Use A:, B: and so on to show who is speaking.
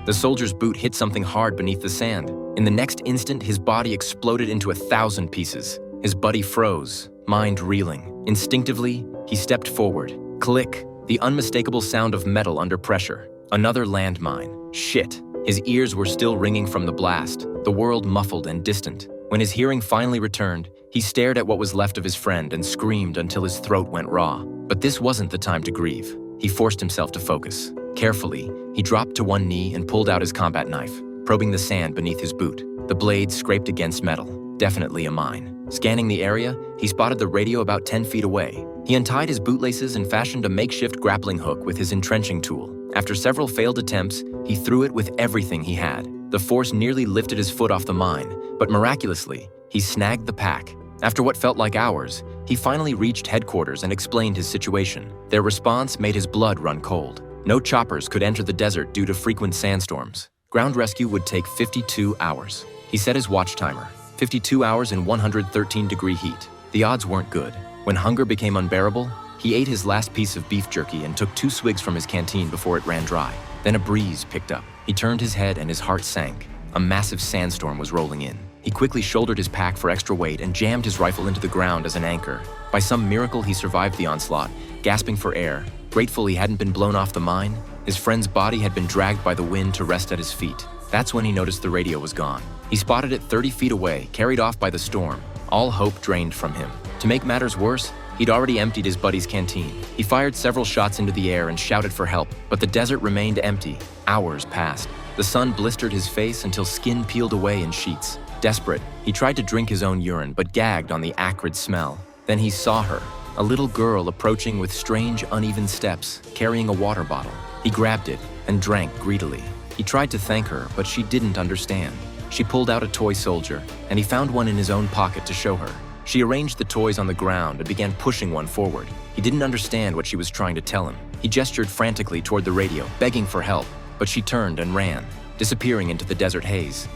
A: The soldier's boot hit something hard beneath the sand. In the next instant, his body exploded into 1,000 pieces. His body froze, mind reeling. Instinctively, he stepped forward. Click, the unmistakable sound of metal under pressure. Another landmine. Shit. His ears were still ringing from the blast, the world muffled and distant. When his hearing finally returned, he stared at what was left of his friend and screamed until his throat went raw. But this wasn't the time to grieve. He forced himself to focus. Carefully, he dropped to one knee and pulled out his combat knife, probing the sand beneath his boot. The blade scraped against metal. Definitely a mine. Scanning the area, he spotted the radio about 10 feet away. He untied his bootlaces and fashioned a makeshift grappling hook with his entrenching tool. After several failed attempts, he threw it with everything he had. The force nearly lifted his foot off the mine, but miraculously, he snagged the pack. After what felt like hours, he finally reached headquarters and explained his situation. Their response made his blood run cold. No choppers could enter the desert due to frequent sandstorms. Ground rescue would take 52 hours. He set his watch timer, 52 hours in 113-degree heat. The odds weren't good. When hunger became unbearable, he ate his last piece of beef jerky and took 2 swigs from his canteen before it ran dry. Then a breeze picked up. He turned his head and his heart sank. A massive sandstorm was rolling in. He quickly shouldered his pack for extra weight and jammed his rifle into the ground as an anchor. By some miracle, he survived the onslaught, gasping for air. Grateful he hadn't been blown off the mine, his friend's body had been dragged by the wind to rest at his feet. That's when he noticed the radio was gone. He spotted it 30 feet away, carried off by the storm. All hope drained from him. To make matters worse, he'd already emptied his buddy's canteen. He fired several shots into the air and shouted for help, but the desert remained empty. Hours passed. The sun blistered his face until skin peeled away in sheets. Desperate, he tried to drink his own urine, but gagged on the acrid smell. Then he saw her, a little girl approaching with strange, uneven steps, carrying a water bottle. He grabbed it and drank greedily. He tried to thank her, but she didn't understand. She pulled out a toy soldier, and he found one in his own pocket to show her. She arranged the toys on the ground and began pushing one forward. He didn't understand what she was trying to tell him. He gestured frantically toward the radio, begging for help, but she turned and ran, disappearing into the desert haze.